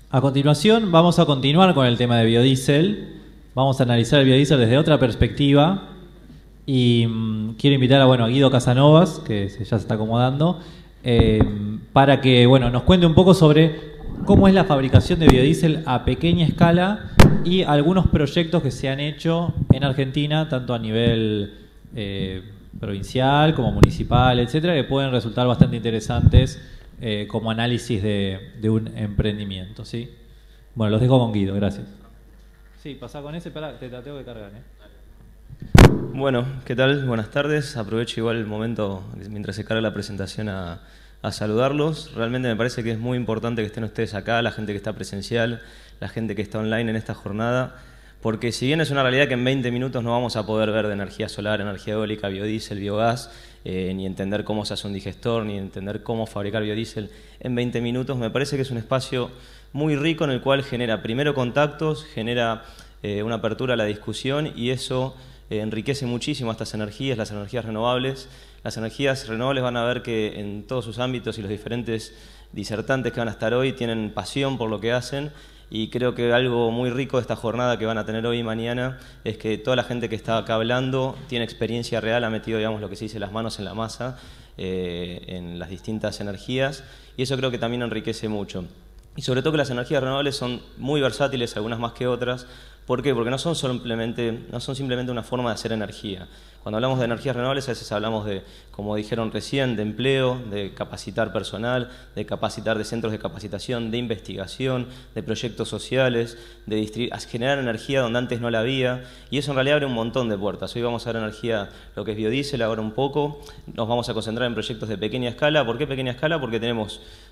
A continuación vamos a continuar con el tema de biodiesel. Vamos a analizar el biodiesel desde otra perspectiva y quiero invitar a Guido Casanovas, que ya se está acomodando, para que nos cuente un poco sobre cómo es la fabricación de biodiesel a pequeña escala y algunos proyectos que se han hecho en Argentina, tanto a nivel provincial como municipal, etcétera, que pueden resultar bastante interesantes como análisis de un emprendimiento, ¿sí? Bueno, los dejo con Guido, gracias. Sí, pasá con ese, pará, te la tengo que cargar, Bueno, ¿qué tal? Buenas tardes. Aprovecho igual el momento, mientras se carga la presentación, a saludarlos. Realmente me parece que es muy importante que estén ustedes acá, la gente que está presencial, la gente que está online en esta jornada, porque si bien es una realidad que en 20 minutos no vamos a poder ver de energía solar, energía eólica, biodiesel, biogás, ni entender cómo se hace un digestor, ni entender cómo fabricar biodiesel en 20 minutos, me parece que es un espacio muy rico en el cual genera primero contactos, genera una apertura a la discusión y eso enriquece muchísimo a estas energías, las energías renovables. Las energías renovables van a ver que en todos sus ámbitos y los diferentes disertantes que van a estar hoy tienen pasión por lo que hacen. Y creo que algo muy rico de esta jornada que van a tener hoy y mañana es que toda la gente que está acá hablando tiene experiencia real, ha metido, digamos, lo que se dice, las manos en la masa en las distintas energías, y eso creo que también enriquece mucho. Y sobre todo que las energías renovables son muy versátiles, algunas más que otras. ¿Por qué? Porque no son simplemente una forma de hacer energía. Cuando hablamos de energías renovables a veces hablamos de, como dijeron recién, de empleo, de capacitar personal, de capacitar de centros de capacitación, de investigación, de proyectos sociales, de generar energía donde antes no la había, y eso en realidad abre un montón de puertas. Hoy vamos a ver energía, lo que es biodiesel, ahora un poco, nos vamos a concentrar en proyectos de pequeña escala. ¿Por qué pequeña escala? Porque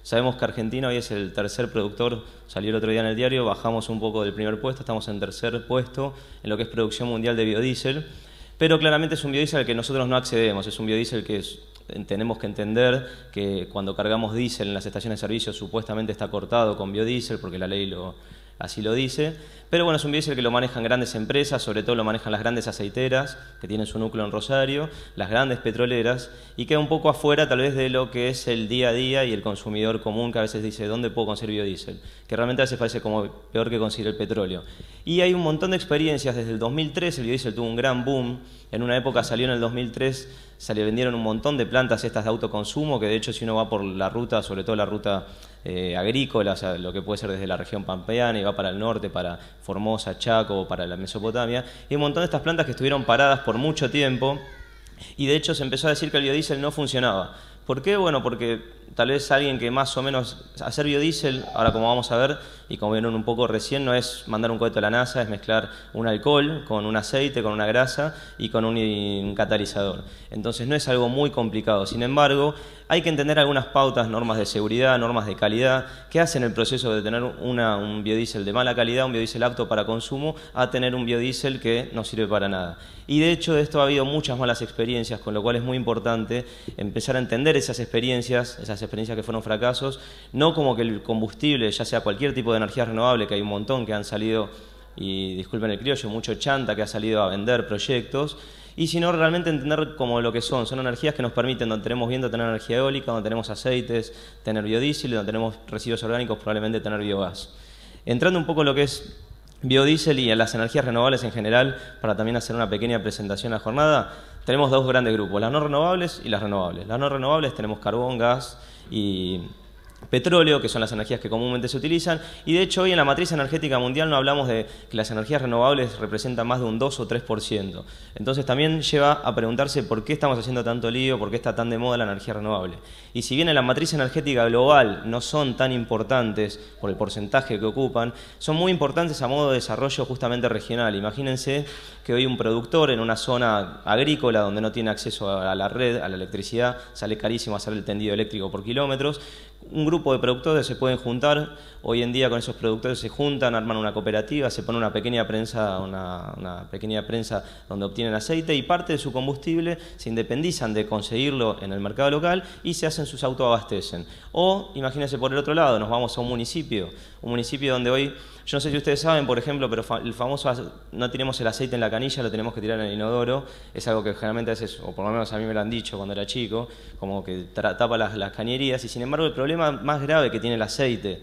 sabemos que Argentina hoy es el tercer productor, salió el otro día en el diario, bajamos un poco del primer puesto, estamos en tercer puesto en lo que es producción mundial de biodiesel, pero claramente es un biodiesel al que nosotros no accedemos, es un biodiesel que tenemos que entender que cuando cargamos diésel en las estaciones de servicio supuestamente está cortado con biodiesel porque la ley así lo dice, pero bueno, es un biodiesel que lo manejan grandes empresas, sobre todo lo manejan las grandes aceiteras, que tienen su núcleo en Rosario, las grandes petroleras, y queda un poco afuera tal vez de lo que es el día a día y el consumidor común, que a veces dice, ¿dónde puedo conseguir biodiesel? Que realmente a veces parece como peor que conseguir el petróleo. Y hay un montón de experiencias, desde el 2003 el biodiesel tuvo un gran boom, en una época salió en el 2003, vendieron un montón de plantas estas de autoconsumo, que de hecho si uno va por la ruta, sobre todo la ruta agrícola, o sea, lo que puede ser desde la región pampeana y va para el norte, para Formosa, Chaco, para la Mesopotamia, y un montón de estas plantas que estuvieron paradas por mucho tiempo, y de hecho se empezó a decir que el biodiesel no funcionaba. ¿Por qué? Bueno, porque tal vez alguien que más o menos hacer biodiesel, ahora como vamos a ver, y como vieron un poco recién, no es mandar un cohete a la NASA, es mezclar un alcohol con un aceite, con una grasa y con un catalizador. Entonces no es algo muy complicado. Sin embargo, hay que entender algunas pautas, normas de seguridad, normas de calidad, que hacen el proceso de tener un biodiesel de mala calidad, un biodiesel apto para consumo, a tener un biodiesel que no sirve para nada. Y de hecho de esto ha habido muchas malas experiencias, con lo cual es muy importante empezar a entender esas experiencias que fueron fracasos, no como que el combustible, ya sea cualquier tipo de energía renovable, que hay un montón que han salido, y disculpen el criollo, mucho chanta que ha salido a vender proyectos, y sino realmente entender como lo que son energías que nos permiten, donde tenemos viento, tener energía eólica, donde tenemos aceites, tener biodiesel, donde tenemos residuos orgánicos, probablemente tener biogás. Entrando un poco en lo que es biodiesel y en las energías renovables en general, para también hacer una pequeña presentación a la jornada, tenemos dos grandes grupos, las no renovables y las renovables. Las no renovables tenemos carbón, gas y petróleo, que son las energías que comúnmente se utilizan, y de hecho hoy en la matriz energética mundial no hablamos de que las energías renovables representan más de un 2 o 3%. Entonces también lleva a preguntarse por qué estamos haciendo tanto lío, por qué está tan de moda la energía renovable. Y si bien en la matriz energética global no son tan importantes por el porcentaje que ocupan, son muy importantes a modo de desarrollo justamente regional. Imagínense que hoy un productor en una zona agrícola donde no tiene acceso a la red, a la electricidad, sale carísimo hacer el tendido eléctrico por kilómetros, un grupo de productores se pueden juntar, hoy en día con esos productores se juntan, arman una cooperativa, se pone una pequeña prensa donde obtienen aceite y parte de su combustible se independizan de conseguirlo en el mercado local y se hacen sus autoabastecen. O imagínense por el otro lado, nos vamos a un municipio donde hoy, yo no sé si ustedes saben, por ejemplo, pero el famoso no tenemos el aceite en la canilla, lo tenemos que tirar en el inodoro, es algo que generalmente a veces, o por lo menos a mí me lo han dicho cuando era chico, como que tapa las cañerías, y sin embargo el problema problema más grave que tiene el aceite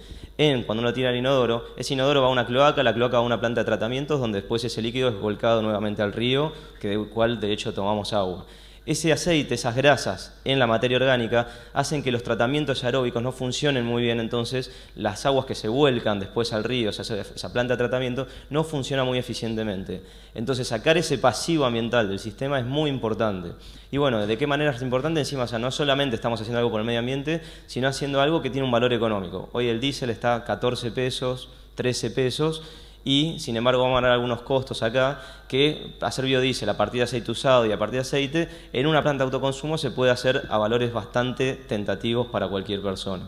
cuando uno tira el inodoro, ese inodoro va a una cloaca, la cloaca va a una planta de tratamientos donde después ese líquido es volcado nuevamente al río, del cual de hecho tomamos agua. Ese aceite, esas grasas en la materia orgánica hacen que los tratamientos aeróbicos no funcionen muy bien, entonces las aguas que se vuelcan después al río, esa planta de tratamiento, no funciona muy eficientemente. Entonces sacar ese pasivo ambiental del sistema es muy importante. Y bueno, ¿de qué manera es importante? Encima, o sea, no solamente estamos haciendo algo por el medio ambiente, sino haciendo algo que tiene un valor económico. Hoy el diésel está a 14 pesos, 13 pesos, y sin embargo vamos a ganar algunos costos acá que hacer biodiesel a partir de aceite usado y a partir de aceite en una planta de autoconsumo se puede hacer a valores bastante tentativos para cualquier persona.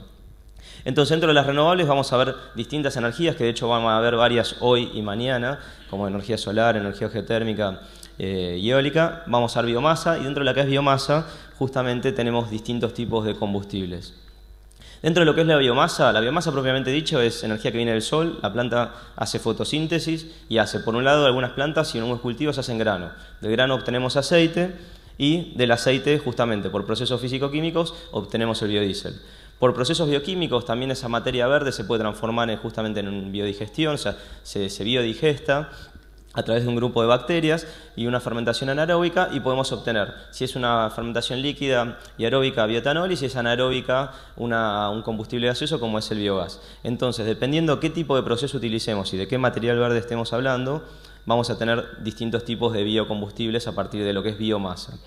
Entonces dentro de las renovables vamos a ver distintas energías, que de hecho vamos a ver varias hoy y mañana, como energía solar, energía geotérmica y eólica. Vamos a ver biomasa, y dentro de la que es biomasa justamente tenemos distintos tipos de combustibles. Dentro de lo que es la biomasa propiamente dicho es energía que viene del sol. La planta hace fotosíntesis y hace, por un lado, algunas plantas y en algunos cultivos hacen grano. Del grano obtenemos aceite y del aceite, justamente por procesos físico-químicos, obtenemos el biodiesel. Por procesos bioquímicos también esa materia verde se puede transformar justamente en biodigestión, o sea, se biodigesta a través de un grupo de bacterias y una fermentación anaeróbica, y podemos obtener, si es una fermentación líquida y aeróbica, bioetanol, y si es anaeróbica, un combustible gaseoso como es el biogás. Entonces, dependiendo qué tipo de proceso utilicemos y de qué material verde estemos hablando, vamos a tener distintos tipos de biocombustibles a partir de lo que es biomasa.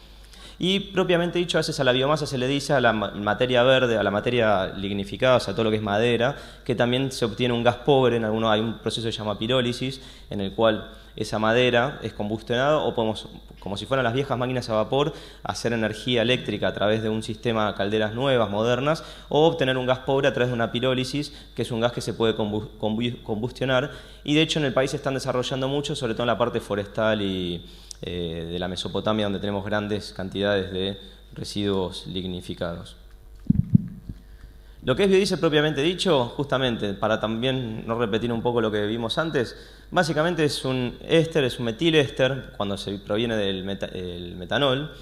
Y propiamente dicho, a veces a la biomasa se le dice a la materia verde, a la materia lignificada, o sea, todo lo que es madera, que también se obtiene un gas pobre. Hay un proceso que se llama pirólisis, en el cual esa madera es combustionada, o podemos, como si fueran las viejas máquinas a vapor, hacer energía eléctrica a través de un sistema de calderas nuevas, modernas, o obtener un gas pobre a través de una pirólisis, que es un gas que se puede combustionar. Y de hecho en el país se están desarrollando mucho, sobre todo en la parte forestal y de la Mesopotamia, donde tenemos grandes cantidades de residuos lignificados. Lo que es biodiesel propiamente dicho, justamente, para también no repetir un poco lo que vimos antes, básicamente es un éster, es un metiléster, cuando se proviene del metanol.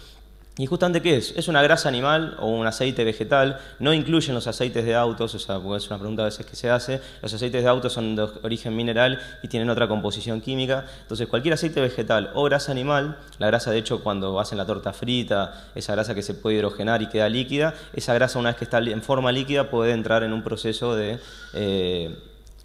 ¿Y justamente qué es? ¿Es una grasa animal o un aceite vegetal? No incluyen los aceites de autos, o sea, porque es una pregunta a veces que se hace. Los aceites de autos son de origen mineral y tienen otra composición química. Entonces, cualquier aceite vegetal o grasa animal, la grasa de hecho cuando hacen la torta frita, esa grasa que se puede hidrogenar y queda líquida, esa grasa una vez que está en forma líquida puede entrar en un proceso de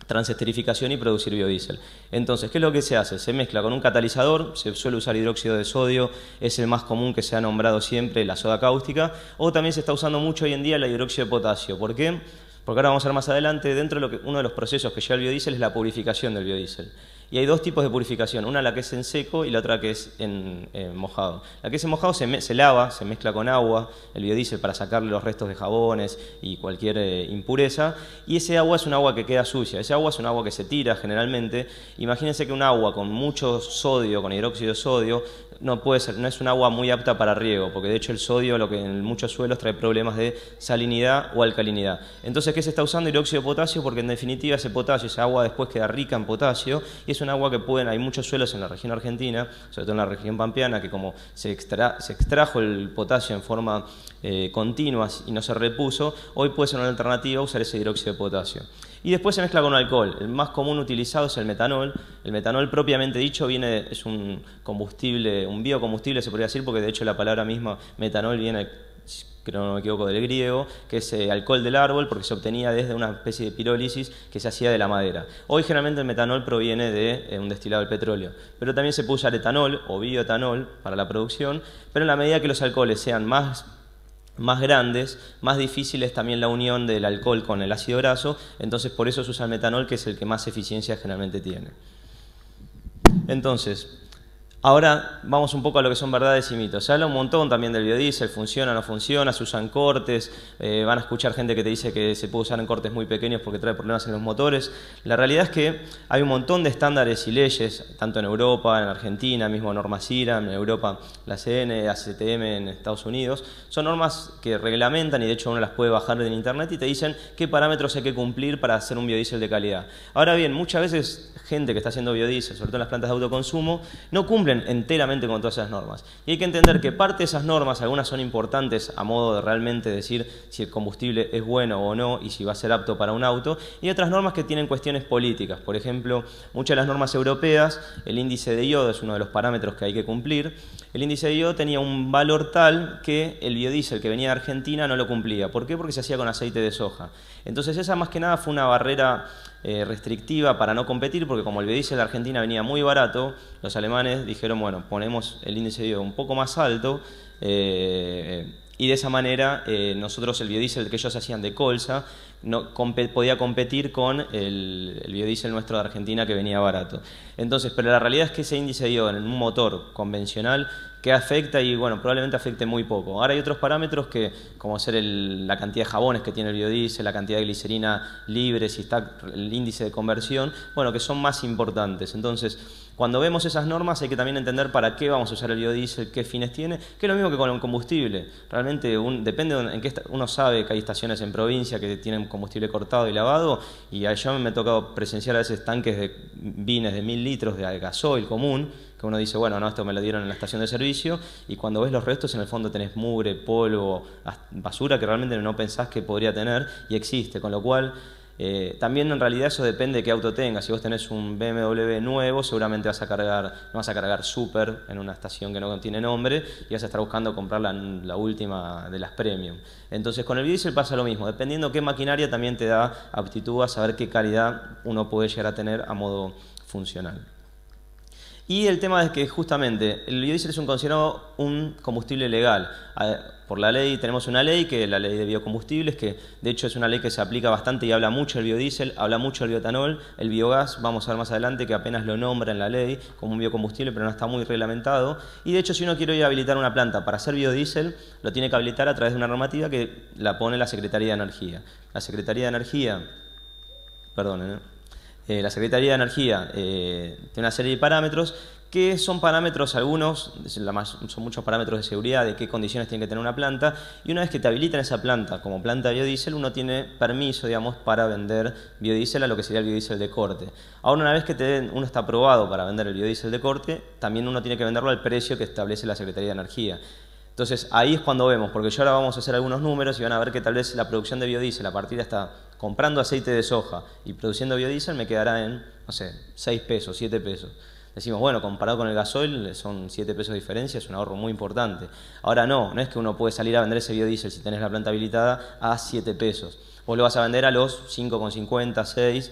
transesterificación y producir biodiesel. Entonces, ¿qué es lo que se hace? Se mezcla con un catalizador, se suele usar hidróxido de sodio, es el más común que se ha nombrado siempre, la soda cáustica, o también se está usando mucho hoy en día el hidróxido de potasio. ¿Por qué? Porque ahora vamos a ver más adelante, dentro de uno de los procesos que lleva el biodiesel es la purificación del biodiesel. Y hay dos tipos de purificación, una la que es en seco y la otra que es en mojado. La que es en mojado se lava, se mezcla con agua, el biodiesel, para sacarle los restos de jabones y cualquier impureza, y ese agua es un agua que queda sucia, ese agua es un agua que se tira generalmente. Imagínense que un agua con mucho sodio, con hidróxido de sodio, no es un agua muy apta para riego, porque de hecho el sodio, lo que en muchos suelos trae problemas de salinidad o alcalinidad. Entonces, ¿qué se está usando? Hidróxido de potasio, porque en definitiva ese potasio, esa agua después queda rica en potasio, y es un agua que hay muchos suelos en la región argentina, sobre todo en la región pampeana, que como se extrajo el potasio en forma continua y no se repuso, hoy puede ser una alternativa usar ese hidróxido de potasio. Y después se mezcla con alcohol. El más común utilizado es el metanol. El metanol propiamente dicho es un combustible, un biocombustible se podría decir, porque de hecho la palabra misma metanol viene, creo no me equivoco, del griego, que es alcohol del árbol, porque se obtenía desde una especie de pirólisis que se hacía de la madera. Hoy generalmente el metanol proviene de un destilado del petróleo, pero también se puede usar etanol o bioetanol para la producción, pero en la medida que los alcoholes sean más grandes, más difícil es también la unión del alcohol con el ácido graso, entonces por eso se usa el metanol, que es el que más eficiencia generalmente tiene. Entonces, ahora vamos un poco a lo que son verdades y mitos. Se habla un montón también del biodiesel, funciona o no funciona, se usan cortes, van a escuchar gente que te dice que se puede usar en cortes muy pequeños porque trae problemas en los motores. La realidad es que hay un montón de estándares y leyes, tanto en Europa, en Argentina, mismo normas IRA, en Europa la CN, ACTM en Estados Unidos. Son normas que reglamentan y de hecho uno las puede bajar en internet y te dicen qué parámetros hay que cumplir para hacer un biodiesel de calidad. Ahora bien, muchas veces gente que está haciendo biodiesel, sobre todo en las plantas de autoconsumo, no cumple cumplen enteramente con todas esas normas. Y hay que entender que parte de esas normas, algunas son importantes a modo de realmente decir si el combustible es bueno o no y si va a ser apto para un auto, y otras normas que tienen cuestiones políticas. Por ejemplo, muchas de las normas europeas, el índice de iodo es uno de los parámetros que hay que cumplir. El índice de iodo tenía un valor tal que el biodiesel que venía de Argentina no lo cumplía. ¿Por qué? Porque se hacía con aceite de soja. Entonces esa más que nada fue una barrera restrictiva para no competir, porque como el biodiesel de Argentina venía muy barato, los alemanes dijeron, bueno, ponemos el índice de iodo un poco más alto, y de esa manera nosotros el biodiesel que ellos hacían de colza podía competir con el biodiesel nuestro de Argentina que venía barato. Entonces, pero la realidad es que ese índice de iodo en un motor convencional que afecta y bueno, probablemente afecte muy poco. Ahora hay otros parámetros que, como ser la cantidad de jabones que tiene el biodiesel, la cantidad de glicerina libre, si está el índice de conversión, bueno, que son más importantes. Entonces, cuando vemos esas normas hay que también entender para qué vamos a usar el biodiesel, qué fines tiene, que es lo mismo que con el combustible. Realmente depende en qué uno sabe que hay estaciones en provincia que tienen combustible cortado y lavado, y yo me he tocado presenciar a veces tanques de vines de 1000 litros de gasoil común, que uno dice, bueno, no, esto me lo dieron en la estación de servicio, y cuando ves los restos en el fondo tenés mugre, polvo, basura que realmente no pensás que podría tener y existe, con lo cual también en realidad eso depende de qué auto tengas. Si vos tenés un BMW nuevo, seguramente no vas a cargar Super en una estación que no contiene nombre y vas a estar buscando comprar la última de las Premium. Entonces con el biodiesel pasa lo mismo, dependiendo qué maquinaria también te da aptitud a saber qué calidad uno puede llegar a tener a modo funcional. Y el tema es que justamente el biodiesel es considerado un combustible legal. Por la ley, tenemos una ley, que es la ley de biocombustibles, que de hecho es una ley que se aplica bastante y habla mucho del biodiesel, habla mucho del bioetanol, el biogás, vamos a ver más adelante que apenas lo nombra en la ley como un biocombustible, pero no está muy reglamentado. Y de hecho si uno quiere ir a habilitar una planta para hacer biodiesel, lo tiene que habilitar a través de una normativa que la pone la Secretaría de Energía. La Secretaría de Energía, la Secretaría de Energía tiene una serie de parámetros que son parámetros, algunos, son muchos parámetros de seguridad, de qué condiciones tiene que tener una planta, y una vez que te habilitan esa planta como planta de biodiesel, uno tiene permiso, digamos, para vender biodiesel a lo que sería el biodiesel de corte. Ahora, una vez que uno está aprobado para vender el biodiesel de corte, también uno tiene que venderlo al precio que establece la Secretaría de Energía. Entonces ahí es cuando vemos, porque yo ahora vamos a hacer algunos números y van a ver que tal vez la producción de biodiesel a partir de hasta comprando aceite de soja y produciendo biodiesel me quedará en, no sé, 6 pesos, 7 pesos. Decimos, bueno, comparado con el gasoil son 7 pesos de diferencia, es un ahorro muy importante. Ahora no es que uno puede salir a vender ese biodiesel si tenés la planta habilitada a 7 pesos. Vos lo vas a vender a los 5,50, 6.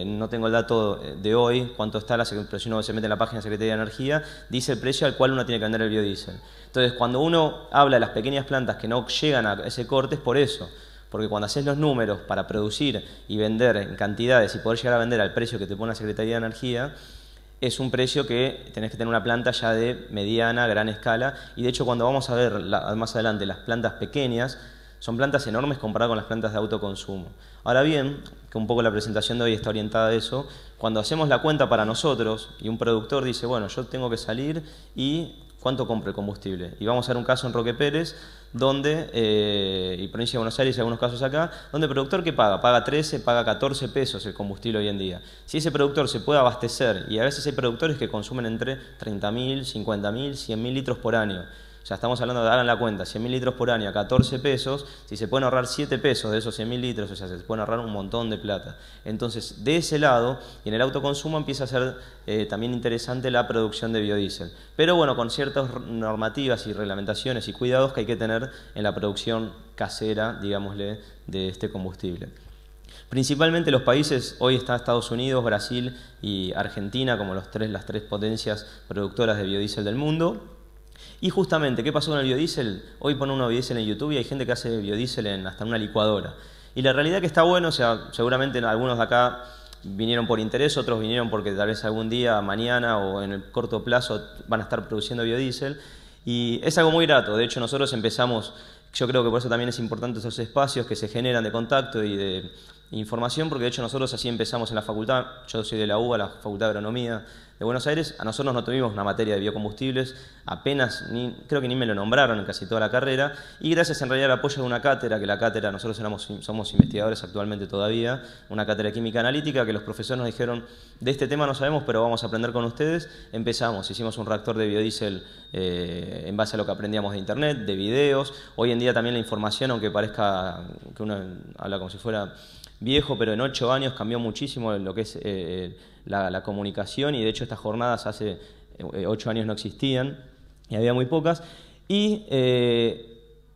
No tengo el dato de hoy, cuánto está, pero si uno se mete en la página de Secretaría de Energía, dice el precio al cual uno tiene que vender el biodiesel. Entonces, cuando uno habla de las pequeñas plantas que no llegan a ese corte, es por eso. Porque cuando haces los números para producir y vender en cantidades y poder llegar a vender al precio que te pone la Secretaría de Energía, es un precio que tenés que tener una planta ya de mediana, gran escala. Y de hecho, cuando vamos a ver más adelante las plantas pequeñas, son plantas enormes comparadas con las plantas de autoconsumo. Ahora bien, que un poco la presentación de hoy está orientada a eso, cuando hacemos la cuenta para nosotros y un productor dice, bueno, yo tengo que salir y ¿cuánto compro el combustible? Y vamos a ver un caso en Roque Pérez, donde, y provincia de Buenos Aires y algunos casos acá, donde el productor ¿qué paga? Paga 13, paga 14 pesos el combustible hoy en día. Si ese productor se puede abastecer, y a veces hay productores que consumen entre 30.000, 50.000, 100.000 litros por año, ya estamos hablando de, hagan la cuenta, 100.000 litros por año a 14 pesos, si se pueden ahorrar 7 pesos de esos 100.000 litros, o sea, se pueden ahorrar un montón de plata. Entonces, de ese lado, y en el autoconsumo empieza a ser también interesante la producción de biodiesel. Pero bueno, con ciertas normativas y reglamentaciones y cuidados que hay que tener en la producción casera, digámosle, de este combustible. Principalmente los países, hoy está Estados Unidos, Brasil y Argentina como las tres potencias productoras de biodiesel del mundo. Y justamente, ¿qué pasó con el biodiesel? Hoy pone uno biodiesel en YouTube y hay gente que hace biodiesel hasta en una licuadora. Y la realidad que está bueno, o sea, seguramente algunos de acá vinieron por interés, otros vinieron porque tal vez algún día, mañana o en el corto plazo van a estar produciendo biodiesel. Y es algo muy grato. De hecho, nosotros empezamos, yo creo que por eso también es importante esos espacios que se generan de contacto y información, porque de hecho nosotros así empezamos en la facultad. Yo soy de la UBA, la Facultad de Agronomía de Buenos Aires. A nosotros no tuvimos una materia de biocombustibles, apenas, creo que ni me lo nombraron en casi toda la carrera, y gracias en realidad al apoyo de una cátedra, que la cátedra, nosotros somos investigadores actualmente todavía, una cátedra de química analítica, que los profesores nos dijeron, de este tema no sabemos, pero vamos a aprender con ustedes. Empezamos, hicimos un reactor de biodiesel en base a lo que aprendíamos de internet, de videos. Hoy en día también la información, aunque parezca que uno habla como si fuera viejo, pero en 8 años cambió muchísimo lo que es la comunicación, y de hecho estas jornadas hace 8 años no existían y había muy pocas. Y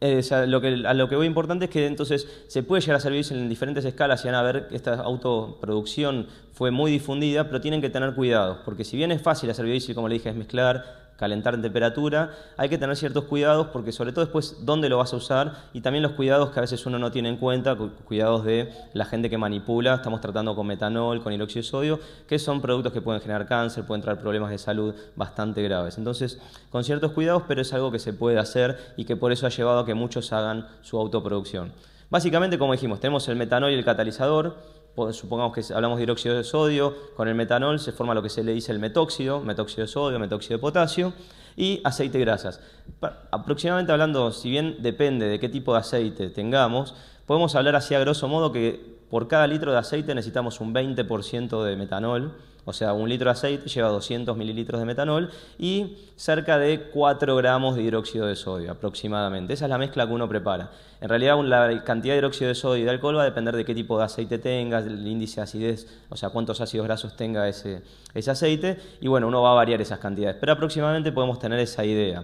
o sea, a lo que voy importante es que entonces se puede llegar a hacer biodiesel en diferentes escalas, y van a ver que esta autoproducción fue muy difundida, pero tienen que tener cuidado, porque si bien es fácil hacer biodiesel, como le dije, es mezclar, calentar en temperatura, hay que tener ciertos cuidados, porque sobre todo después dónde lo vas a usar, y también los cuidados que a veces uno no tiene en cuenta, cuidados de la gente que manipula. Estamos tratando con metanol, con hidróxido de sodio, que son productos que pueden generar cáncer, pueden traer problemas de salud bastante graves. Entonces, con ciertos cuidados, pero es algo que se puede hacer y que por eso ha llevado a que muchos hagan su autoproducción. Básicamente, como dijimos, tenemos el metanol y el catalizador. Supongamos que hablamos de hidróxido de sodio, con el metanol se forma lo que se le dice el metóxido de sodio, metóxido de potasio, y aceite y grasas. Aproximadamente hablando, si bien depende de qué tipo de aceite tengamos, podemos hablar así a grosso modo que por cada litro de aceite necesitamos un 20% de metanol. O sea, un litro de aceite lleva 200 mililitros de metanol y cerca de 4 gramos de hidróxido de sodio aproximadamente. Esa es la mezcla que uno prepara. En realidad la cantidad de hidróxido de sodio y de alcohol va a depender de qué tipo de aceite tengas, del índice de acidez, o sea, cuántos ácidos grasos tenga ese aceite. Y bueno, uno va a variar esas cantidades, pero aproximadamente podemos tener esa idea.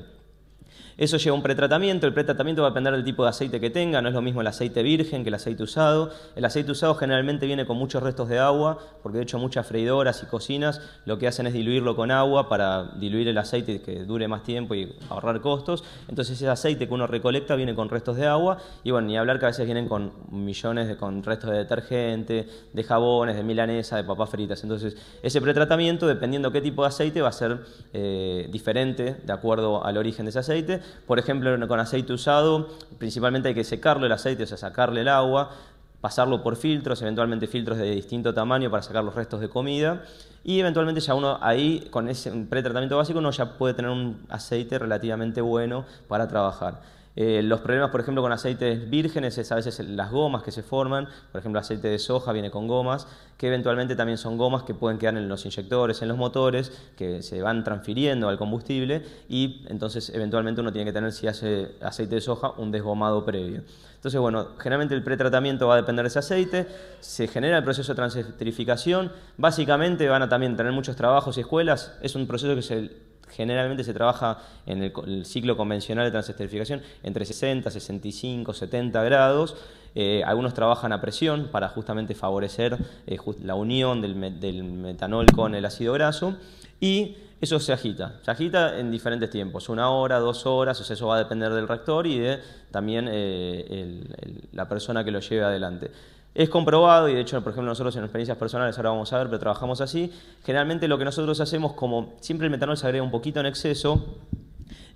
Eso lleva un pretratamiento. El pretratamiento va a depender del tipo de aceite que tenga. No es lo mismo el aceite virgen que el aceite usado. El aceite usado generalmente viene con muchos restos de agua, porque de hecho muchas freidoras y cocinas lo que hacen es diluirlo con agua para diluir el aceite y que dure más tiempo y ahorrar costos. Entonces ese aceite que uno recolecta viene con restos de agua, y bueno, ni hablar que a veces vienen con millones con restos de detergente, de jabones, de milanesa, de papas fritas. Entonces ese pretratamiento, dependiendo qué tipo de aceite, va a ser diferente de acuerdo al origen de ese aceite. Por ejemplo, con aceite usado, principalmente hay que secarlo el aceite, o sea, sacarle el agua, pasarlo por filtros, eventualmente filtros de distinto tamaño para sacar los restos de comida, y eventualmente ya uno ahí, con ese pretratamiento básico, uno ya puede tener un aceite relativamente bueno para trabajar. Los problemas, por ejemplo, con aceites vírgenes es a veces las gomas que se forman. Por ejemplo, aceite de soja viene con gomas, que eventualmente también son gomas que pueden quedar en los inyectores, en los motores, que se van transfiriendo al combustible, y entonces eventualmente uno tiene que tener, si hace aceite de soja, un desgomado previo. Entonces, bueno, generalmente el pretratamiento va a depender de ese aceite. Se genera el proceso de transesterificación. Básicamente van a también tener muchos trabajos y escuelas. Es un proceso que generalmente se trabaja en el ciclo convencional de transesterificación entre 60, 65, 70 grados. Algunos trabajan a presión para justamente favorecer la unión del metanol con el ácido graso, y eso se agita en diferentes tiempos, 1 hora, 2 horas, o sea, eso va a depender del reactor y de también la persona que lo lleve adelante. Es comprobado, y de hecho, por ejemplo, nosotros en experiencias personales, ahora vamos a ver, pero trabajamos así. Generalmente lo que nosotros hacemos, como siempre el metanol se agrega un poquito en exceso,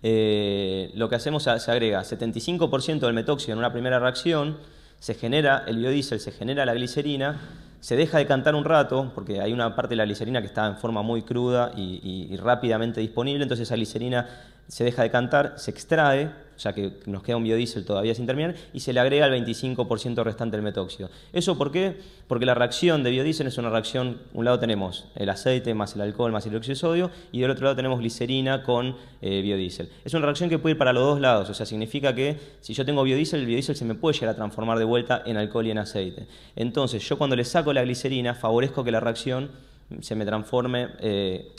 lo que hacemos se agrega 75% del metóxido en una primera reacción, se genera el biodiesel, se genera la glicerina, se deja decantar un rato, porque hay una parte de la glicerina que está en forma muy cruda y rápidamente disponible, entonces esa glicerina se deja decantar, se extrae, o sea que nos queda un biodiesel todavía sin terminar, y se le agrega el 25% restante del metóxido. ¿Eso por qué? Porque la reacción de biodiesel es una reacción, un lado tenemos el aceite más el alcohol más el hidróxido de sodio, y del otro lado tenemos glicerina con biodiesel. Es una reacción que puede ir para los dos lados, o sea, significa que si yo tengo biodiesel, el biodiesel se me puede llegar a transformar de vuelta en alcohol y en aceite. Entonces, yo cuando le saco la glicerina, favorezco que la reacción se me transforme,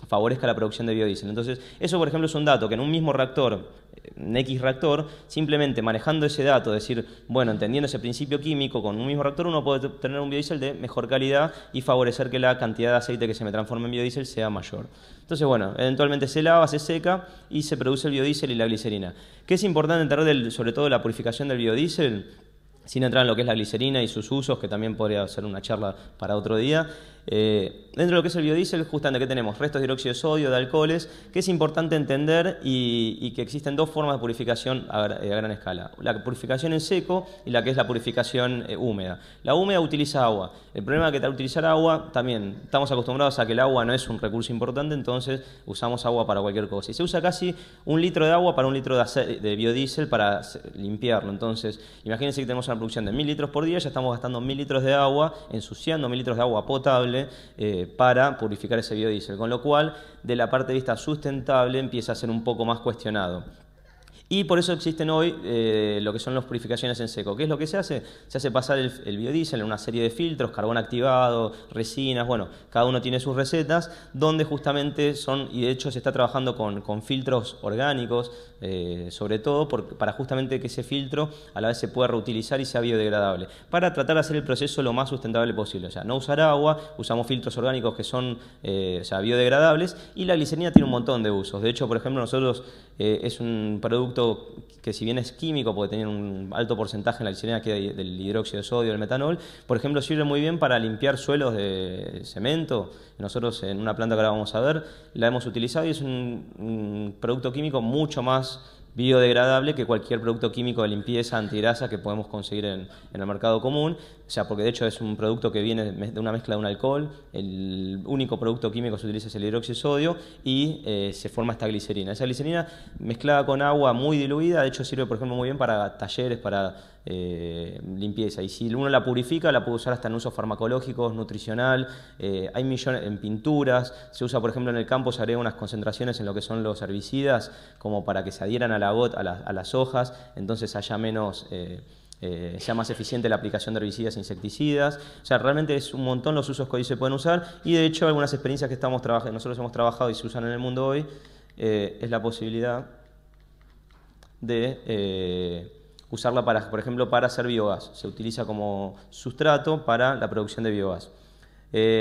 favorezca la producción de biodiesel. Entonces, eso por ejemplo es un dato que en un mismo reactor, en X reactor, simplemente manejando ese dato, decir, bueno, entendiendo ese principio químico, con un mismo reactor uno puede obtener un biodiesel de mejor calidad y favorecer que la cantidad de aceite que se me transforme en biodiesel sea mayor. Entonces, bueno, eventualmente se lava, se seca y se produce el biodiesel y la glicerina. ¿Qué es importante entender sobre todo la purificación del biodiesel? Sin entrar en lo que es la glicerina y sus usos, que también podría ser una charla para otro día, Dentro de lo que es el biodiesel, justamente que tenemos restos de dióxido de sodio, de alcoholes, que es importante entender y que existen dos formas de purificación a gran escala. La purificación en seco y la que es la purificación húmeda. La húmeda utiliza agua. El problema es que al utilizar agua, también estamos acostumbrados a que el agua no es un recurso importante, entonces usamos agua para cualquier cosa. Y se usa casi 1 litro de agua para 1 litro de biodiesel para limpiarlo. Entonces, imagínense que tenemos una producción de 1000 litros por día, ya estamos gastando 1000 litros de agua, ensuciando 1000 litros de agua potable para purificar ese biodiesel, con lo cual de la parte de vista sustentable empieza a ser un poco más cuestionado. Y por eso existen hoy lo que son las purificaciones en seco. ¿Qué es lo que se hace? Se hace pasar el biodiesel en una serie de filtros, carbón activado, resinas, bueno, cada uno tiene sus recetas, donde justamente son, y de hecho se está trabajando con filtros orgánicos, sobre todo para justamente que ese filtro a la vez se pueda reutilizar y sea biodegradable, para tratar de hacer el proceso lo más sustentable posible. O sea, no usar agua, usamos filtros orgánicos que son biodegradables, y la glicerina tiene un montón de usos. De hecho, por ejemplo, nosotros es un producto que, si bien es químico, porque tiene un alto porcentaje en la glicerina que del hidróxido de sodio, del metanol, por ejemplo, sirve muy bien para limpiar suelos de cemento. Nosotros en una planta que ahora vamos a ver la hemos utilizado y es un producto químico mucho más biodegradable que cualquier producto químico de limpieza antigrasa que podemos conseguir en el mercado común. O sea, porque de hecho es un producto que viene de una mezcla de un alcohol, el único producto químico que se utiliza es el hidróxido de sodio y se forma esta glicerina. Esa glicerina mezclada con agua muy diluida, de hecho sirve por ejemplo muy bien para talleres, para limpieza, y si uno la purifica la puede usar hasta en usos farmacológicos, nutricional, hay millones en pinturas, se usa por ejemplo en el campo, se agrega unas concentraciones en lo que son los herbicidas como para que se adhieran a las hojas, entonces haya menos sea más eficiente la aplicación de herbicidas e insecticidas. O sea, realmente es un montón los usos que hoy se pueden usar, y de hecho algunas experiencias que nosotros hemos trabajado y se usan en el mundo hoy es la posibilidad de usarla para, por ejemplo, para hacer biogás. Se utiliza como sustrato para la producción de biogás.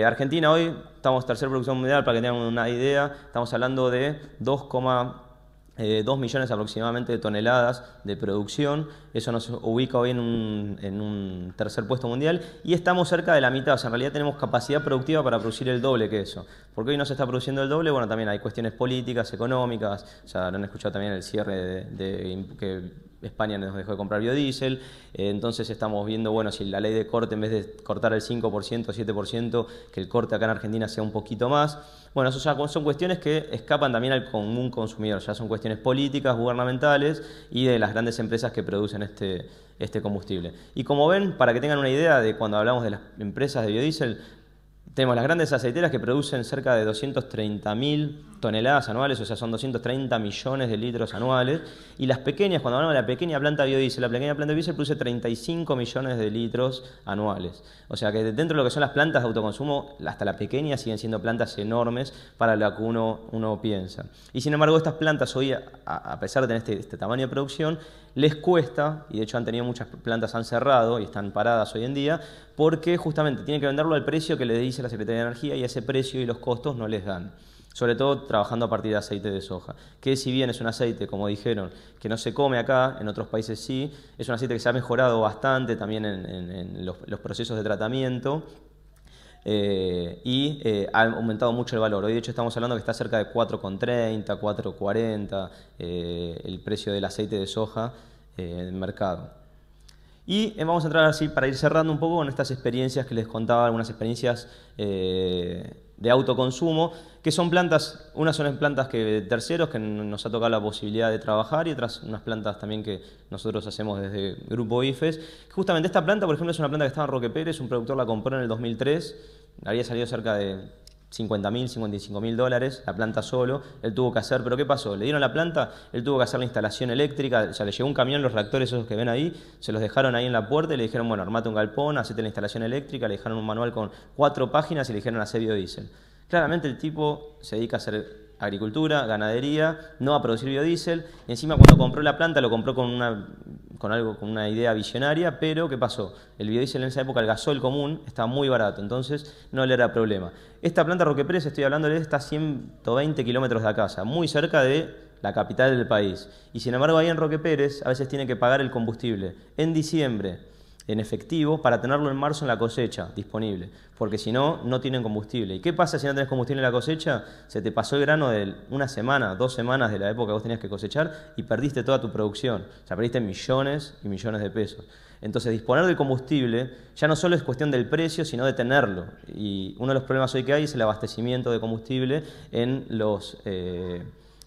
Argentina hoy, estamos tercera producción mundial, para que tengan una idea, estamos hablando de 2 millones aproximadamente de toneladas de producción. Eso nos ubica hoy en un tercer puesto mundial, y estamos cerca de la mitad. O sea, en realidad tenemos capacidad productiva para producir el doble que eso. ¿Por qué hoy no se está produciendo el doble? Bueno, también hay cuestiones políticas, económicas. O sea, han escuchado también el cierre que España nos dejó de comprar biodiesel, entonces estamos viendo, bueno, si la ley de corte, en vez de cortar el 5%, 7%, que el corte acá en Argentina sea un poquito más. Bueno, eso ya son cuestiones que escapan también al común consumidor, ya son cuestiones políticas, gubernamentales y de las grandes empresas que producen este combustible. Y como ven, para que tengan una idea de cuando hablamos de las empresas de biodiesel, tenemos las grandes aceiteras que producen cerca de 230.000 toneladas anuales, o sea, son 230 millones de litros anuales. Y las pequeñas, cuando hablamos de la pequeña planta biodiesel, la pequeña planta biodiesel produce 35 millones de litros anuales. O sea que dentro de lo que son las plantas de autoconsumo, hasta la pequeña siguen siendo plantas enormes para lo que uno piensa. Y sin embargo, estas plantas hoy, a pesar de tener este tamaño de producción, les cuesta, y de hecho muchas plantas han cerrado y están paradas hoy en día, porque justamente tienen que venderlo al precio que les dice la Secretaría de Energía, y ese precio y los costos no les dan. Sobre todo trabajando a partir de aceite de soja, que si bien es un aceite, como dijeron, que no se come acá, en otros países sí, es un aceite que se ha mejorado bastante también en los procesos de tratamiento, ha aumentado mucho el valor. Hoy de hecho estamos hablando que está cerca de 4,30, 4,40 el precio del aceite de soja en el mercado. Y vamos a entrar así para ir cerrando un poco con estas experiencias que les contaba, algunas experiencias de autoconsumo, que son plantas, unas son plantas de terceros que nos ha tocado la posibilidad de trabajar, y otras unas plantas también que nosotros hacemos desde Grupo IFES. Justamente esta planta, por ejemplo, es una planta que estaba en Roque Pérez, un productor la compró en el 2003, había salido cerca de $50.000, $55.000 la planta solo, él tuvo que hacer, pero ¿qué pasó? Le dieron la planta, él tuvo que hacer la instalación eléctrica, o sea, le llegó un camión, los reactores esos que ven ahí, se los dejaron ahí en la puerta y le dijeron, bueno, armate un galpón, hacete la instalación eléctrica, le dejaron un manual con 4 páginas y le dijeron hacer biodiesel. Claramente el tipo se dedica a hacer agricultura, ganadería, no a producir biodiesel, y encima cuando compró la planta lo compró con una idea visionaria, pero ¿qué pasó? El biodiesel en esa época, el gasol común, estaba muy barato, entonces no le era problema. Esta planta Roque Pérez, estoy hablando de esta, a 120 kilómetros de la casa, muy cerca de la capital del país, y sin embargo ahí en Roque Pérez a veces tiene que pagar el combustible. En diciembre, en efectivo para tenerlo en marzo en la cosecha disponible, porque si no, no tienen combustible. ¿Y qué pasa si no tenés combustible en la cosecha? Se te pasó el grano de una semana, 2 semanas de la época que vos tenías que cosechar y perdiste toda tu producción, o sea, perdiste millones y millones de pesos. Entonces, disponer del combustible ya no solo es cuestión del precio, sino de tenerlo. Y uno de los problemas hoy que hay es el abastecimiento de combustible en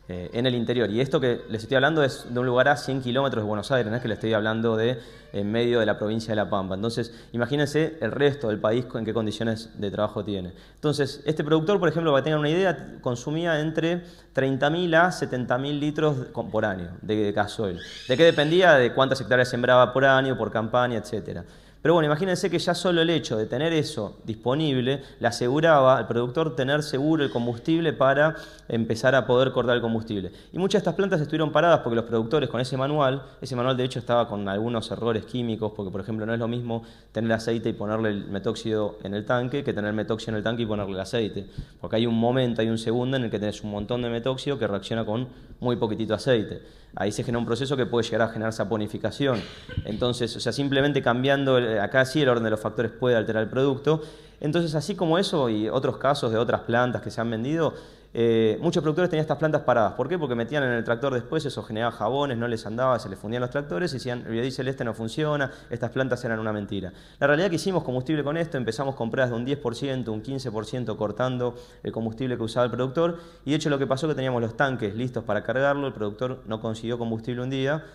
en el interior. Y esto que les estoy hablando es de un lugar a 100 kilómetros de Buenos Aires, no es que les estoy hablando de en medio de la provincia de La Pampa. Entonces, imagínense el resto del país en qué condiciones de trabajo tiene. Entonces, este productor, por ejemplo, para que tengan una idea, consumía entre 30.000 a 70.000 litros por año de gasoil. ¿De qué dependía? De cuántas hectáreas sembraba por año, por campaña, etcétera. Pero bueno, imagínense que ya solo el hecho de tener eso disponible le aseguraba al productor tener seguro el combustible para empezar a poder cortar el combustible. Y muchas de estas plantas estuvieron paradas porque los productores con ese manual de hecho estaba con algunos errores químicos, porque por ejemplo no es lo mismo tener aceite y ponerle el metóxido en el tanque que tener metóxido en el tanque y ponerle el aceite. Porque hay un momento, hay un segundo en el que tenés un montón de metóxido que reacciona con muy poquitito aceite. Ahí se genera un proceso que puede llegar a generar saponificación. Entonces, o sea, simplemente cambiando, acá sí el orden de los factores puede alterar el producto. Entonces, así como eso y otros casos de otras plantas que se han vendido, muchos productores tenían estas plantas paradas. ¿Por qué? Porque metían en el tractor después, eso generaba jabones, no les andaba, se les fundían los tractores y decían, el biodiesel este no funciona, estas plantas eran una mentira. La realidad es que hicimos combustible con esto, empezamos con pruebas de un 10%, un 15% cortando el combustible que usaba el productor, y de hecho lo que pasó es que teníamos los tanques listos para cargarlo, el productor no consiguió combustible un día,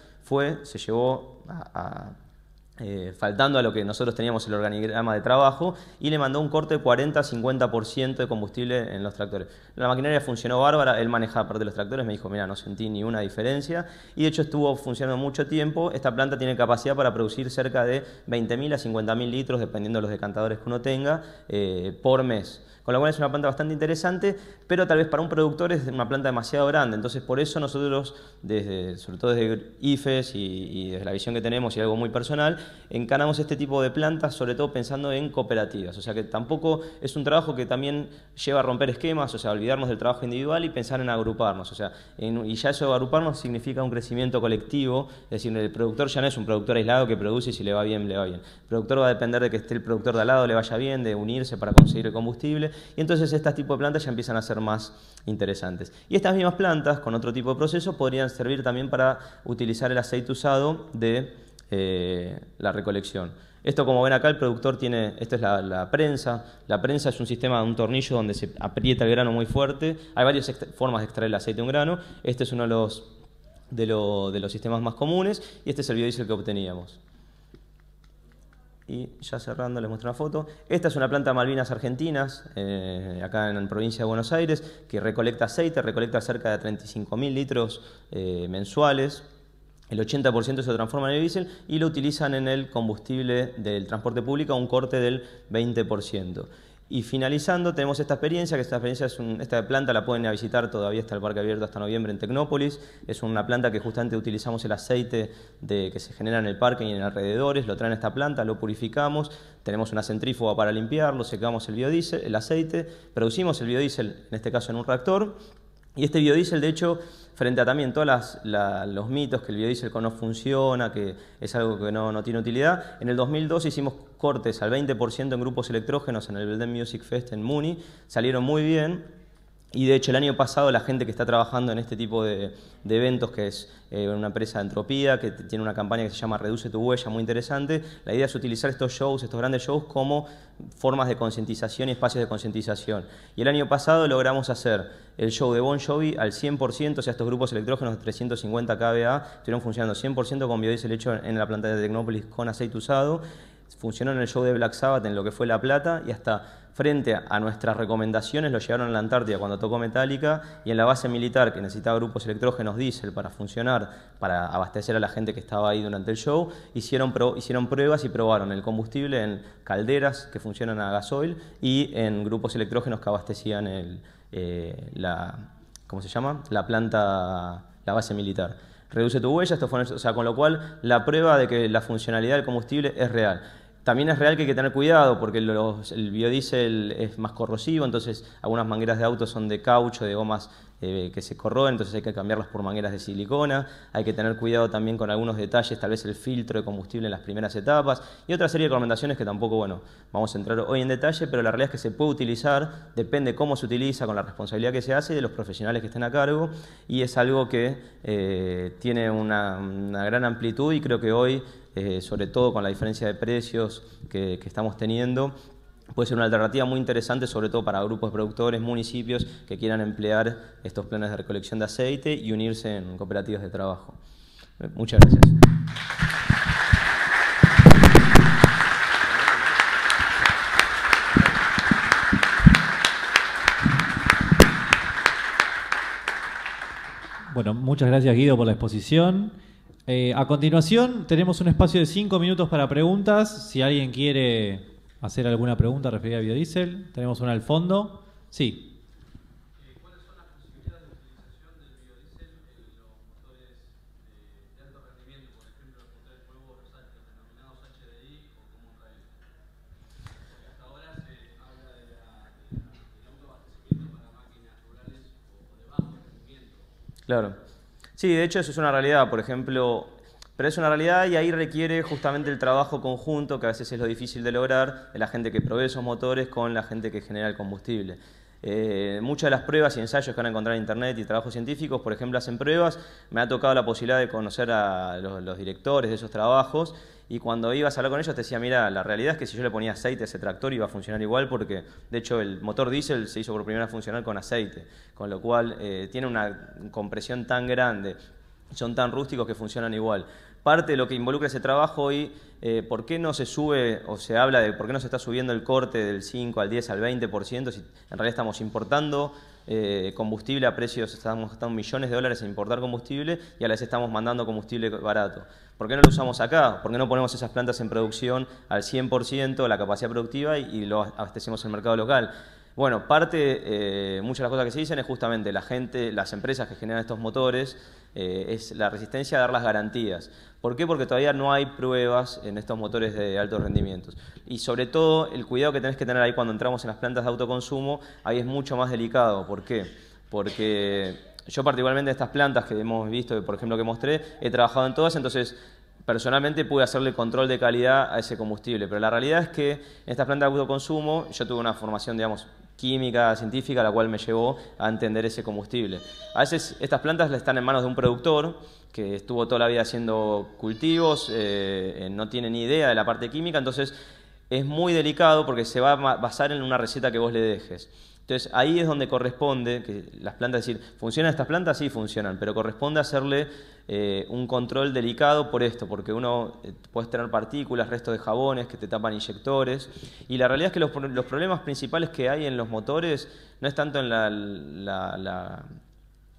se llevó faltando a lo que nosotros teníamos el organigrama de trabajo, y le mandó un corte de 40-50% de combustible en los tractores. La maquinaria funcionó bárbara, él manejaba parte de los tractores, me dijo, mira, no sentí ni una diferencia, y de hecho estuvo funcionando mucho tiempo. Esta planta tiene capacidad para producir cerca de 20.000 a 50.000 litros, dependiendo de los decantadores que uno tenga, por mes. Con lo cual es una planta bastante interesante, pero tal vez para un productor es una planta demasiado grande. Entonces por eso nosotros, sobre todo desde IFES y desde la visión que tenemos y algo muy personal, encaramos este tipo de plantas, sobre todo pensando en cooperativas. O sea que tampoco es un trabajo que también lleva a romper esquemas, o sea, olvidarnos del trabajo individual y pensar en agruparnos. O sea, y ya eso de agruparnos significa un crecimiento colectivo, es decir, el productor ya no es un productor aislado que produce y si le va bien, le va bien. El productor va a depender de que esté el productor de al lado, le vaya bien, de unirse para conseguir el combustible. Y entonces este tipo de plantas ya empiezan a ser más interesantes. Y estas mismas plantas, con otro tipo de proceso, podrían servir también para utilizar el aceite usado de la recolección. Esto, como ven acá, el productor tiene, esta es la prensa. La prensa es un sistema, un tornillo donde se aprieta el grano muy fuerte. Hay varias formas de extraer el aceite de un grano. Este es uno de los sistemas más comunes y este es el biodiesel que obteníamos. Y ya cerrando les muestro una foto. Esta es una planta Malvinas Argentinas, acá en la provincia de Buenos Aires, que recolecta aceite, recolecta cerca de 35.000 litros mensuales. El 80% se lo transforma en biodiesel y lo utilizan en el combustible del transporte público a un corte del 20%. Y finalizando, tenemos esta experiencia, que esta planta la pueden ir a visitar, todavía está el parque abierto hasta noviembre en Tecnópolis. Es una planta que justamente utilizamos el aceite que se genera en el parque y en alrededores, lo traen a esta planta, lo purificamos, tenemos una centrífuga para limpiarlo, secamos el biodiesel, el aceite, producimos el biodiesel, en este caso en un reactor. Y este biodiesel, de hecho, frente a también todos los mitos que el biodiesel no funciona, que es algo que no tiene utilidad, en el 2012 hicimos cortes al 20% en grupos electrógenos en el Belden Music Fest en Muni, salieron muy bien. Y de hecho el año pasado la gente que está trabajando en este tipo de eventos, que es una empresa de Entropía, que tiene una campaña que se llama Reduce tu huella, muy interesante, la idea es utilizar estos grandes shows como formas de concientización y espacios de concientización. Y el año pasado logramos hacer el show de Bon Jovi al 100%, o sea, estos grupos electrógenos de 350 kVA estuvieron funcionando 100% con biodiesel hecho en la planta de Tecnópolis con aceite usado. Funcionó en el show de Black Sabbath en lo que fue La Plata y hasta frente a nuestras recomendaciones lo llevaron a la Antártida cuando tocó Metallica, y en la base militar que necesitaba grupos electrógenos diésel para funcionar, para abastecer a la gente que estaba ahí durante el show, hicieron pruebas y probaron el combustible en calderas que funcionan a gasoil y en grupos electrógenos que abastecían ¿cómo se llama? La planta, la base militar. Reduce tu huella, o sea, con lo cual la prueba de que la funcionalidad del combustible es real. También es real que hay que tener cuidado porque el biodiesel es más corrosivo, entonces algunas mangueras de auto son de caucho, de gomas que se corroen, entonces hay que cambiarlas por mangueras de silicona. Hay que tener cuidado también con algunos detalles, tal vez el filtro de combustible en las primeras etapas y otra serie de recomendaciones que tampoco, bueno, vamos a entrar hoy en detalle, pero la realidad es que se puede utilizar, depende cómo se utiliza, con la responsabilidad que se hace y de los profesionales que estén a cargo, y es algo que tiene una gran amplitud y creo que hoy, sobre todo con la diferencia de precios que estamos teniendo, puede ser una alternativa muy interesante, sobre todo para grupos de productores, municipios que quieran emplear estos planes de recolección de aceite y unirse en cooperativas de trabajo. Muchas gracias. Bueno, muchas gracias Guido por la exposición. A continuación tenemos un espacio de 5 minutos para preguntas. Si alguien quiere hacer alguna pregunta referida a biodiesel, tenemos una al fondo. Sí. ¿Cuáles son las posibilidades de utilización del biodiesel en los motores de alto rendimiento, por ejemplo los motores nuevos, los denominados HDI o Common Rail? Porque hasta ahora se habla del autoabastecimiento para máquinas rurales o de bajo rendimiento. Claro. Sí, de hecho eso es una realidad, por ejemplo, pero es una realidad y ahí requiere justamente el trabajo conjunto, que a veces es lo difícil de lograr, de la gente que provee esos motores con la gente que genera el combustible. Muchas de las pruebas y ensayos que van a encontrar en internet y trabajos científicos, por ejemplo, hacen pruebas. Me ha tocado la posibilidad de conocer a los directores de esos trabajos y cuando ibas a hablar con ellos te decía, mira, la realidad es que si yo le ponía aceite a ese tractor iba a funcionar igual porque, de hecho, el motor diésel se hizo por primera vez funcionar con aceite, con lo cual tiene una compresión tan grande, son tan rústicos que funcionan igual. Parte de lo que involucra ese trabajo hoy, ¿por qué no se sube o se habla de por qué no se está subiendo el corte del 5 al 10 al 20%? Si en realidad estamos importando combustible a precios, estamos gastando millones de dólares en importar combustible y a la vez estamos mandando combustible barato. ¿Por qué no lo usamos acá? ¿Por qué no ponemos esas plantas en producción al 100% de la capacidad productiva y lo abastecemos en el mercado local? Bueno, muchas de las cosas que se dicen es justamente la gente, las empresas que generan estos motores, es la resistencia a dar las garantías. ¿Por qué? Porque todavía no hay pruebas en estos motores de altos rendimientos. Y sobre todo, el cuidado que tenés que tener ahí cuando entramos en las plantas de autoconsumo, ahí es mucho más delicado. ¿Por qué? Porque yo particularmente estas plantas que hemos visto, por ejemplo que mostré, he trabajado en todas, entonces personalmente pude hacerle control de calidad a ese combustible. Pero la realidad es que en estas plantas de autoconsumo yo tuve una formación, digamos, química, científica, la cual me llevó a entender ese combustible. A veces estas plantas están en manos de un productor que estuvo toda la vida haciendo cultivos, no tiene ni idea de la parte química, entonces es muy delicado porque se va a basar en una receta que vos le dejes. Entonces ahí es donde corresponde que las plantas, decir, ¿funcionan estas plantas? Sí, funcionan, pero corresponde hacerle un control delicado por esto, porque uno puedes tener partículas, restos de jabones que te tapan inyectores, y la realidad es que los problemas principales que hay en los motores no es tanto en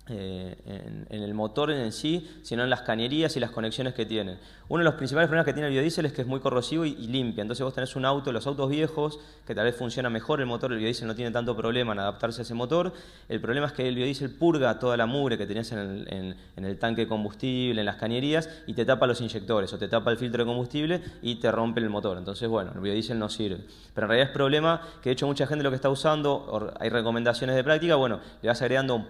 en el motor en sí, sino en las cañerías y las conexiones que tienen. Uno de los principales problemas que tiene el biodiesel es que es muy corrosivo y limpia. Entonces vos tenés un auto, los autos viejos, que tal vez funciona mejor el motor, el biodiesel no tiene tanto problema en adaptarse a ese motor. El problema es que el biodiesel purga toda la mugre que tenías en el tanque de combustible, en las cañerías, y te tapa los inyectores o te tapa el filtro de combustible y te rompe el motor. Entonces, bueno, el biodiesel no sirve. Pero en realidad es problema que de hecho mucha gente lo que está usando, hay recomendaciones de práctica, bueno, le vas agregando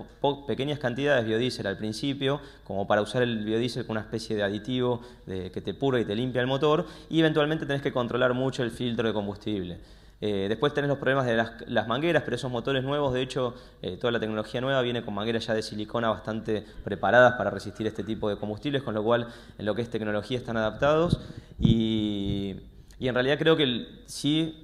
pequeñas cantidades de biodiesel al principio, como para usar el biodiesel con una especie de aditivo que te purga y te limpia el motor, y eventualmente tenés que controlar mucho el filtro de combustible. Después tenés los problemas de las mangueras, pero esos motores nuevos, de hecho, toda la tecnología nueva viene con mangueras ya de silicona bastante preparadas para resistir este tipo de combustibles, con lo cual en lo que es tecnología están adaptados y en realidad creo que sí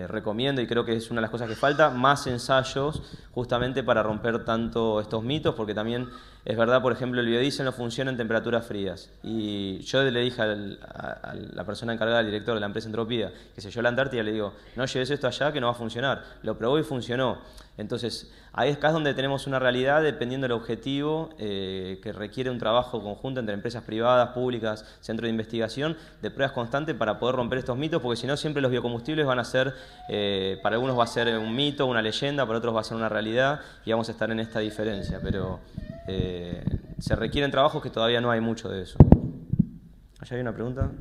recomiendo, y creo que es una de las cosas que falta, más ensayos justamente para romper tanto estos mitos, porque también es verdad, por ejemplo, el biodiesel no funciona en temperaturas frías. Y yo le dije a la persona encargada, al director de la empresa Entropía, que se yo a la Antártida, le digo, no lleves esto allá que no va a funcionar. Lo probó y funcionó. Entonces, ahí es acá donde tenemos una realidad, dependiendo del objetivo, que requiere un trabajo conjunto entre empresas privadas, públicas, centros de investigación, de pruebas constantes para poder romper estos mitos, porque si no, siempre los biocombustibles van a ser, para algunos va a ser un mito, una leyenda, para otros va a ser una realidad, y vamos a estar en esta diferencia. Pero se requieren trabajos que todavía no hay mucho de eso. ¿Allá hay una pregunta?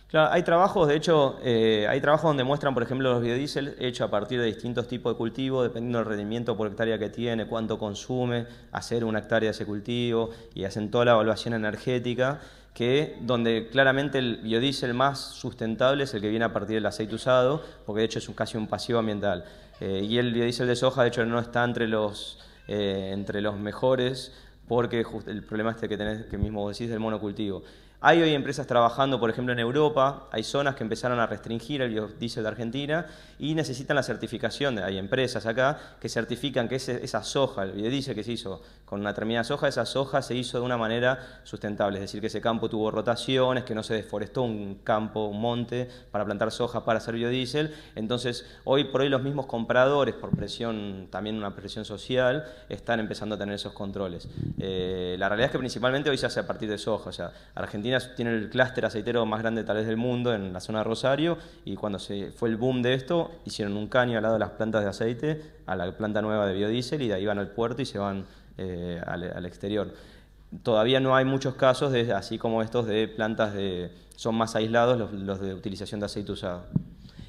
Claro, hay trabajos, de hecho, hay trabajos donde muestran, por ejemplo, los biodiesel hechos a partir de distintos tipos de cultivo, dependiendo del rendimiento por hectárea que tiene, cuánto consume, hacer una hectárea de ese cultivo, y hacen toda la evaluación energética, que donde claramente el biodiesel más sustentable es el que viene a partir del aceite usado, porque de hecho es casi un pasivo ambiental. Y el biodiesel de soja, de hecho, no está entre los mejores, porque el problema este que tenés, que mismo vos decís, del monocultivo. Hay hoy empresas trabajando, por ejemplo, en Europa, hay zonas que empezaron a restringir el biodiesel de Argentina y necesitan la certificación. Hay empresas acá que certifican que esa soja, el biodiesel que se hizo con una determinada soja, esa soja se hizo de una manera sustentable, es decir, que ese campo tuvo rotaciones, que no se deforestó un campo, un monte, para plantar soja para hacer biodiesel. Entonces, hoy por hoy los mismos compradores, por presión, también una presión social, están empezando a tener esos controles. La realidad es que principalmente hoy se hace a partir de soja, o sea, Argentina tiene el clúster aceitero más grande tal vez del mundo en la zona de Rosario, y cuando se fue el boom de esto, hicieron un caño al lado de las plantas de aceite, a la planta nueva de biodiesel, y de ahí van al puerto y se van al exterior. Todavía no hay muchos casos, así como estos, de plantas son más aislados los de utilización de aceite usado.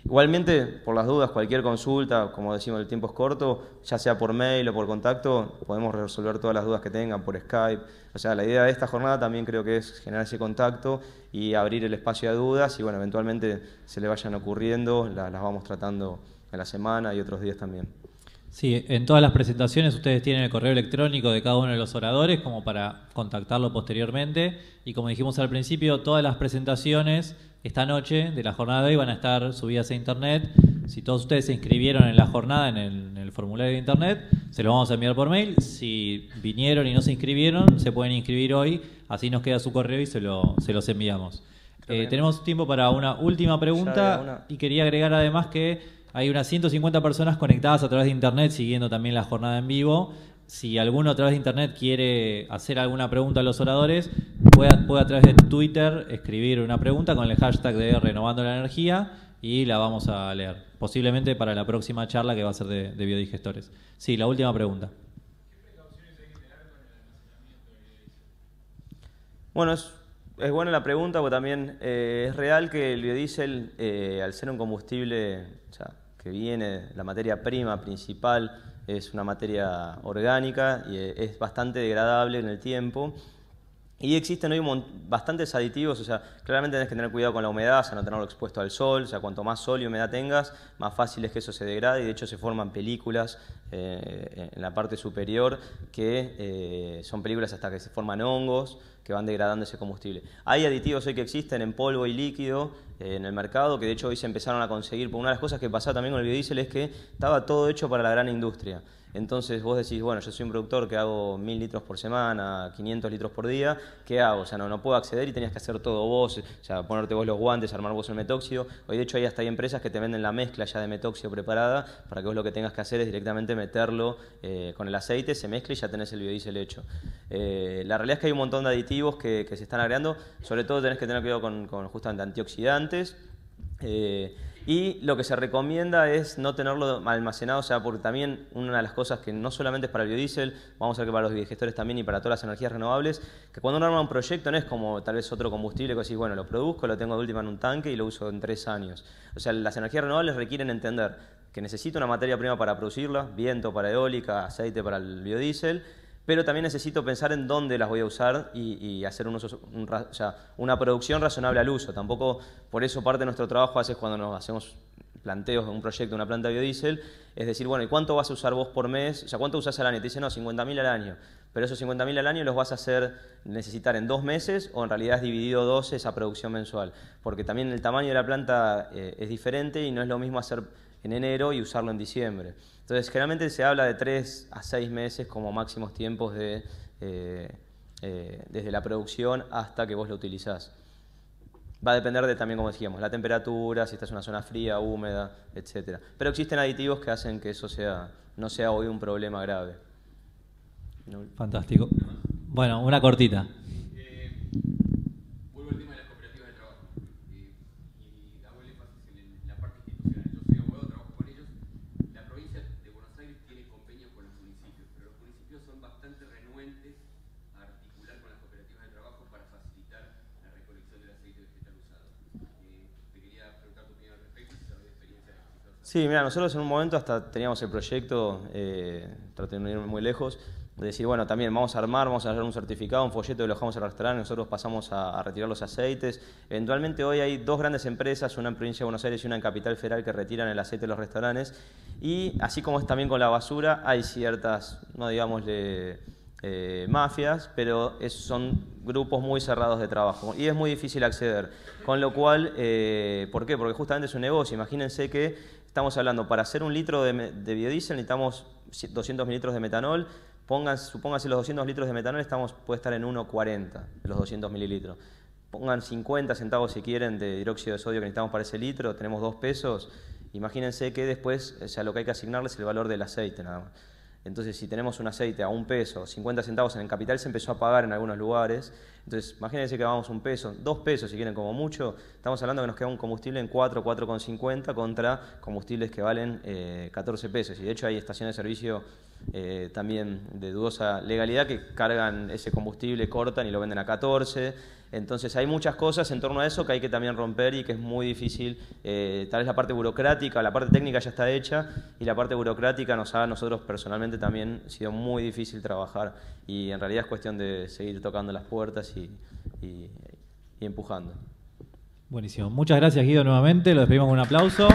Igualmente, por las dudas, cualquier consulta, como decimos, el tiempo es corto, ya sea por mail o por contacto, podemos resolver todas las dudas que tengan por Skype. O sea, la idea de esta jornada también creo que es generar ese contacto y abrir el espacio a dudas, y bueno, eventualmente se le vayan ocurriendo, las vamos tratando en la semana y otros días también. Sí, en todas las presentaciones ustedes tienen el correo electrónico de cada uno de los oradores como para contactarlo posteriormente, y como dijimos al principio, todas las presentaciones esta noche de la jornada de hoy van a estar subidas a internet. Si todos ustedes se inscribieron en la jornada en el formulario de internet, se lo vamos a enviar por mail. Si vinieron y no se inscribieron, se pueden inscribir hoy, así nos queda su correo y se los enviamos. Tenemos tiempo para una última pregunta y quería agregar además que hay unas 150 personas conectadas a través de internet siguiendo también la jornada en vivo. Si alguno a través de internet quiere hacer alguna pregunta a los oradores, puede a través de Twitter escribir una pregunta con el hashtag de Renovando la Energía y la vamos a leer, posiblemente para la próxima charla que va a ser de biodigestores. Sí, la última pregunta. ¿Qué precauciones hay que tener con el almacenamiento de biodiesel? Bueno, es buena la pregunta, porque también es real que el biodiesel, al ser un combustible, o sea, que viene, la materia prima principal es una materia orgánica y es bastante degradable en el tiempo. Y existen hoy bastantes aditivos, o sea, claramente tenés que tener cuidado con la humedad, o sea, no tenerlo expuesto al sol, o sea, cuanto más sol y humedad tengas, más fácil es que eso se degrade, y de hecho se forman películas en la parte superior, que son películas hasta que se forman hongos, que van degradando ese combustible. Hay aditivos hoy que existen en polvo y líquido en el mercado, que de hecho hoy se empezaron a conseguir, porque una de las cosas que pasaba también con el biodiesel es que estaba todo hecho para la gran industria. Entonces vos decís, bueno, yo soy un productor que hago 1000 litros por semana, 500 litros por día, ¿qué hago? O sea, no puedo acceder y tenías que hacer todo vos, o sea, ponerte vos los guantes, armar vos el metóxido. Hoy de hecho hay empresas que te venden la mezcla ya de metóxido preparada, para que vos lo que tengas que hacer es directamente meterlo con el aceite, se mezcla y ya tenés el biodiesel hecho. La realidad es que hay un montón de aditivos que se están agregando, sobre todo tenés que tener cuidado con justamente antioxidantes. Y lo que se recomienda es no tenerlo almacenado, o sea, porque también una de las cosas que no solamente es para el biodiesel, vamos a ver que para los biodigestores también y para todas las energías renovables, que cuando uno arma un proyecto no es como tal vez otro combustible que decís, bueno, lo produzco, lo tengo de última en un tanque y lo uso en 3 años. O sea, las energías renovables requieren entender que necesito una materia prima para producirla, viento para eólica, aceite para el biodiesel, pero también necesito pensar en dónde las voy a usar y hacer o sea, una producción razonable al uso. Tampoco, por eso parte de nuestro trabajo hace cuando nos hacemos planteos de un proyecto de una planta de biodiesel, es decir, bueno, ¿y cuánto vas a usar vos por mes? O sea, ¿cuánto usás al año? Te dicen, no, 50.000 al año. Pero esos 50.000 al año los vas a necesitar en 2 meses, o en realidad es dividido 12 esa producción mensual. Porque también el tamaño de la planta es diferente y no es lo mismo hacer en enero y usarlo en diciembre. Entonces, generalmente se habla de 3 a 6 meses como máximos tiempos desde la producción hasta que vos lo utilizás. Va a depender de también, como decíamos, la temperatura, si estás en una zona fría, húmeda, etc. Pero existen aditivos que hacen que eso no sea hoy un problema grave. Fantástico. Bueno, una cortita. Vuelvo al tema de las cooperativas de trabajo y hago el énfasis en la parte institucional. Yo soy abogado, trabajo con ellos. La provincia de Buenos Aires tiene convenios con los municipios, pero los municipios son bastante renuentes a articular con las cooperativas de trabajo para facilitar la recolección del aceite vegetal usado. Sí, mira, nosotros en un momento hasta teníamos el proyecto, traté de no irme muy lejos, de decir, bueno, también vamos a hacer un certificado, un folleto que lo dejamos al restaurante, nosotros pasamos a retirar los aceites. Eventualmente hoy hay 2 grandes empresas, una en Provincia de Buenos Aires y una en Capital Federal, que retiran el aceite de los restaurantes. Y así como es también con la basura, hay ciertas, no digamos mafias, pero son grupos muy cerrados de trabajo y es muy difícil acceder. Con lo cual, ¿por qué? Porque justamente es un negocio. Imagínense que estamos hablando, para hacer 1 litro de biodiesel necesitamos 200 mililitros de metanol. Supónganse los 200 litros de metanol, puede estar en 1,40 de los 200 mililitros. Pongan 50 centavos si quieren de dióxido de sodio que necesitamos para ese litro, tenemos 2 pesos. Imagínense que después, o sea, lo que hay que asignarles es el valor del aceite nada más. Entonces, si tenemos un aceite a 1 peso, 50 centavos en el capital se empezó a pagar en algunos lugares. Entonces, imagínense que vamos 1 peso, 2 pesos si quieren como mucho. Estamos hablando que nos queda un combustible en 4,50 contra combustibles que valen 14 pesos. Y de hecho hay estaciones de servicio también de dudosa legalidad que cargan ese combustible, cortan y lo venden a 14. Entonces hay muchas cosas en torno a eso que hay que también romper y que es muy difícil. Tal vez la parte burocrática, la parte técnica ya está hecha y la parte burocrática nos ha a nosotros personalmente también sido muy difícil trabajar y en realidad es cuestión de seguir tocando las puertas y empujando. Buenísimo. Muchas gracias, Guido, nuevamente. Lo despedimos con un aplauso.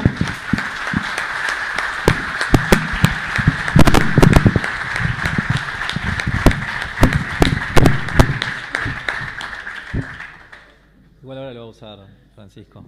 Igual ahora lo va a usar Francisco.